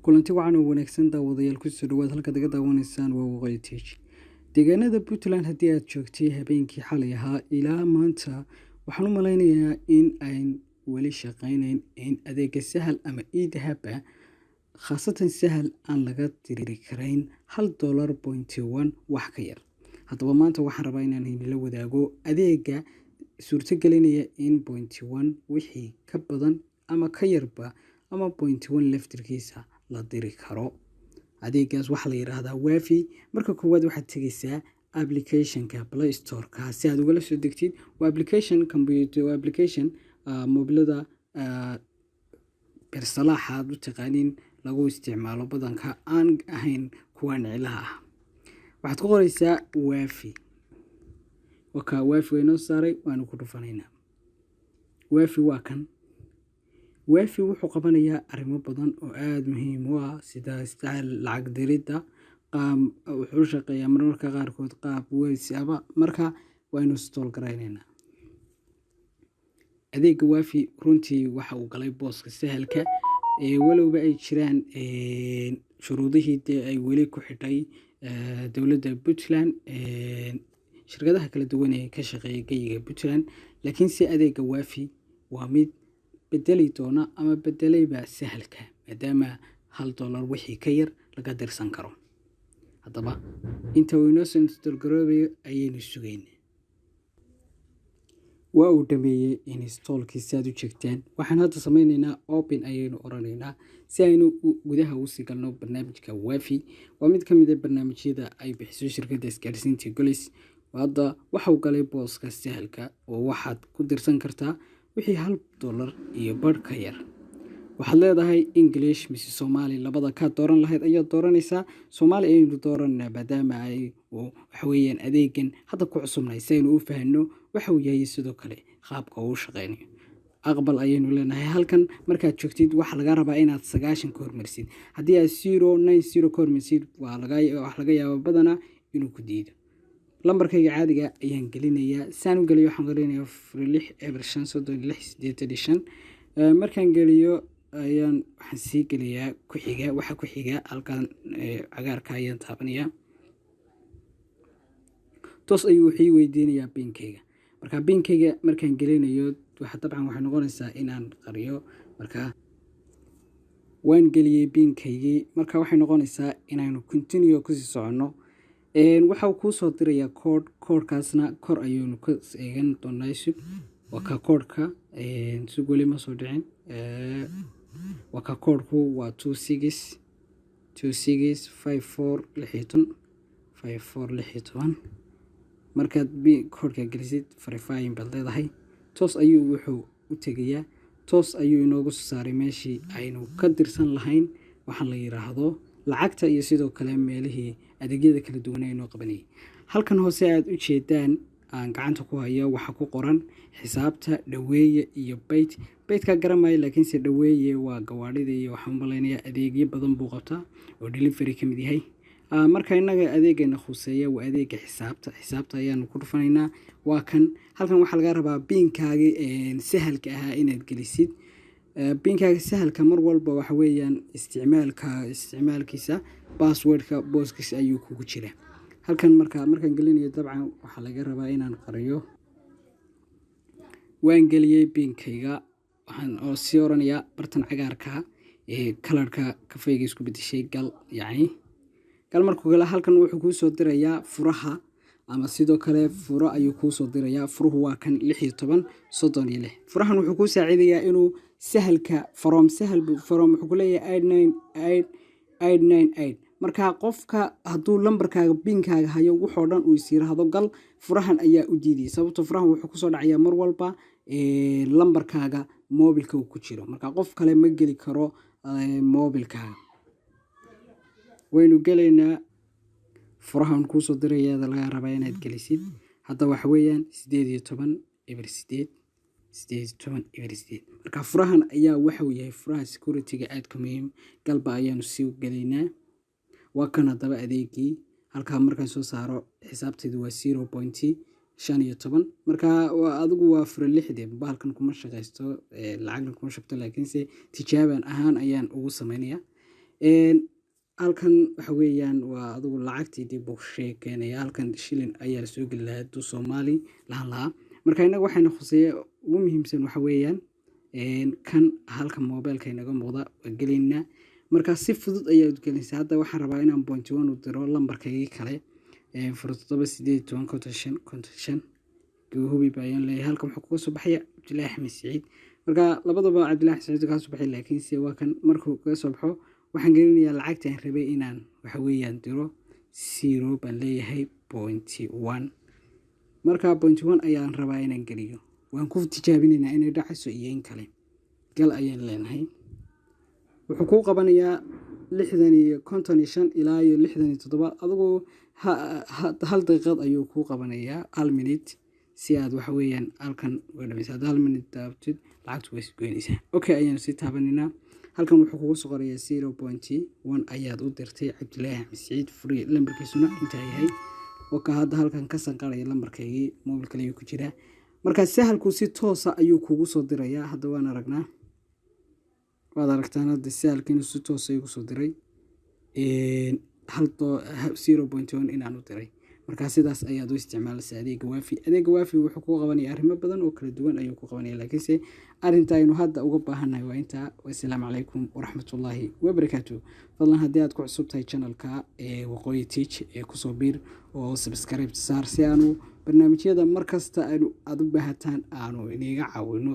kulanti wacan oo wanaagsan daawadayaal ku soo dhawaad halka daga daawanaysaan waa Waqooyi TV. Deegaanada Puntland haddii aad joogtay habeenkii xalay ahaa ilaa maanta waxaan u malaynayaa in ay weli shaqaynayn in adeega sahal ama e-dahab khaasatan sahal aan laga diri karayn $1.1 wax ka yar. Haddaba maanta waxaan rabaa inaan idinla wadaago adeega suurtagelinaya in 0.1 wixii ka badan ama ka yarba ama 0.1 laftirkiisa la diri karo. adeegaas waxa la yiraahdaa Wafi. Marka koowaad waxaad tagaysaa application-ka Play Store-ka si aad ugala soo degtid. Waa application computer, waa application mobilada bersalaha aad u taqaanin lagu isticmaalo badanka aan ahayn kuwa niclaha ah. waxaad ku qoraysaa Wafi. waka Wafi inoo saaray waanu ku dhufanaynaa. Wafi waa kan. Wafi wuxuu qabanayaa arrimo badan oo aad muhiim u ah sida isticmaal lacag dirida, wuxuu shaqeeyaa mararka qaarkood qaab weysiaba marka waynu install garaynaynaa. adeega Wafi runtii waxa uu galay booska sahalka walowba ay jiraan shuruudihii ay weli ku xidhay dawladda Puntland shirkadaha kala duwan ee ka shaqeeya geyga Puntland, laakiin si adeega Wafi waa mid bedeli doona ama bedelayba sahalka maadaama $1 wixii ka yar laga dirsan karo. haddaba inta uu inoo install garoobayo ayaynu sugaynaa. waa uu dhameeyay installkiisa aad u jeegtaan. waxaan hadda samaynaynaa open ayaynu oranaynaa si aynu gudaha u sii galno barnaamijka Wafi. waa mid ka mid ah barnaamijyada ay bixiso shirkadda isgaarsiinta Golis. hadda waxa uu galay booska sahalka oo waxaad ku dirsan kartaa wixii $1 iyo badh ka yar. waxaad leedahay English mise Somali labada ka dooran lahayd ayaad dooranaysaa. Somali ayaynu dooranaa maadaama ay waxa weeyaan adeegan hadda ku cusubnay si aynu u fahanno waxa uu yahay sidoo kale qaabka uu shaqeynayo. aqbal ayaynu leenahay. halkan markaad joogtid waxa laga rabaa inaad 90 ka hormarsid. haddii aad 090 ka hormarsid wax laga yaabo badana inuu ku diido. lambarkayga caadiga ayaan gelinayaa. saan u geliyo waxaan gelinayaa 6 markaan geliyo ayaan waxaan sii geliyaa ku xiga waxa ku xiga halkan cagaarka ayaan taabanayaa. toos ayuu wixii weydiinayaa pinkayga. marka pinkayga markaan gelinayo waxa dabcan waxay noqonaysaa inaan qariyo. marka waan geliyay pinkaygii. marka waxay noqonaysaa inaanu continue ku sii socono. waxa uu ku soo dirayaa koodhkaasna kor ayaynu ka eegan doonaa. waa ka koodhka si weli ma soo dhicin. waa ka koodhku waa 265416 markaad koodhka gelisid verifying baad leedahay. toos ayuu wuxuu u tegayaa. toos ayuu inoogu soo saaray meeshii aynu ka dirsan lahayn waxaan la yiraahdo lacagta iyo sidoo kale meelihii adeegyada kala duwan ee inoo qabanayay. halkan hoose aad u jeedaan aan gacanta ku hayo waxa ku qoran xisaabta dhaweeye iyo baytka garamay, laakiin si dhaweeye waa gawaadhida iyo waxaan malaynayaa adeegyo badan buu qabtaa oo delivery ka mid yahay. marka inaga adeegana khuseeya waa adeega xisaabta ayaanu ku dhufanaynaa. waa kan halkan waxa laga rabaa pinkaaga sahalka ahaa inaad gelisid. pinkaaga sahalka mar walba waxa weeyaan isticmaalkiisa passwordka booskiisa ayuu kugu jira. halkan markaan gelinayo dabcan waxa laga rabaa inaan qariyo. waan geliyay pinkayga waxaan oo sii oranayaa bartan cagaarka kalarka kafeega isku bedeshay gal gal markuu gala halkan wuxuu ku soo dirayaa furaha ama sidoo kale furo ayuu ku soo dirayaa. furuhu waa kan 1636. furahan wuxuu ku saacidayaa inuu sahalka from wuxuu ku leeyahay 898 marka qofka hadduu lambarkaaga pinkaaga hayo wuxuu dhan uu isiraahdo gal furahan ayaa u diiday sababtoo furahan wuxuu ku soo dhacayaa mar walba lambarkaaga mobilka uu ku jiro. marka qof kale ma geli karo mobilkaaga. waynu gelaynaa. furahan ku soo dirayaa laga rabaa inaad gelisid. hadda waxa weeyaan 18 marka furahan ayaa waxa uu yahay furaha security-ga aad ka muhiim galba ayaanu sii gelaynaa. waa kan haddaba adeegii halka markaan soo saaro xisaabteedu waa 0.15 marka adigu waa fura 6 bahalkan kuma shaqeysto lacagna kuma shaqto laakiin se tijaaban ahaan ayaan ugu sameeyaa. halkan waxa weeyaan waa adigu lacagtii dib u sheekeynaya halkan shilin ayaa la soo geli lahaa Soomaali lahaa marka inaga waxayna khuseeyo ugu muhiimsan waxa weeyaan kan halka mobilka inaga muuqda gelina marka si fudud ayaad gelinaysaa hadda waxaan rabaa inaan point 1 u diro lambarkayga kale 4785 hubi baan leeyahay halkan waxa ku soo baxaya Cabdilaahi Axmed Saciid marka labadaba Cabdilaahi Saciid ka soo baxay laakiin si waa kan markuu ka soo baxo waxaan gelinayaa lacagta aan rabay inaan waxa weeyaan diro 0 baan leeyahay point 1 marka point 1 ayaan rabaa inaan geliyo waan ku tijaabinaynaa inay dhacayso iyo in kale gal ayaan leenahay wuxuu ku qabanayaa 55 ilaa 67 adigu hal daqiiqad ayuu ku qabanayaa 1 minute si aad waxa weeyaan halkan uga dhamaysaa 1 minute daabtid lacagtu way isgoynaysaa okay ayaan si taabanina halkan wuxuu kugu soo qorayaa 0.1 ayaad u dirtay Cabdilaahi Axmed Saciid free lambarkiisuna inta yahay waka hadda halkan ka sanqaraya lambarkaygii mobilka ayuu ku jiraa marka sahalku si toos ah ayuu kugu soo dirayaa hadda waan aragnaa waad aragtaan hadda sahalkiinu si toos ah ayuu soo diray 0.1 inaan u diray marka sidaas ayaad u isticmaalaysaa adeega waafi wuxuu ku qabanayaa arrimo badan oo kala duwan ayuu ku qabanayaa laakiinse arinta aynu hadda uga baahanahay waa inta wassalaamu calaykum waraxmatullaahi wabarakaatuh fadlan haddii aad ku cusub tahay channelka waqooyi teach ku soo biir oo subscribe saar si aanu barnaamijyada markasta aad u baahataan aanu iniga caawino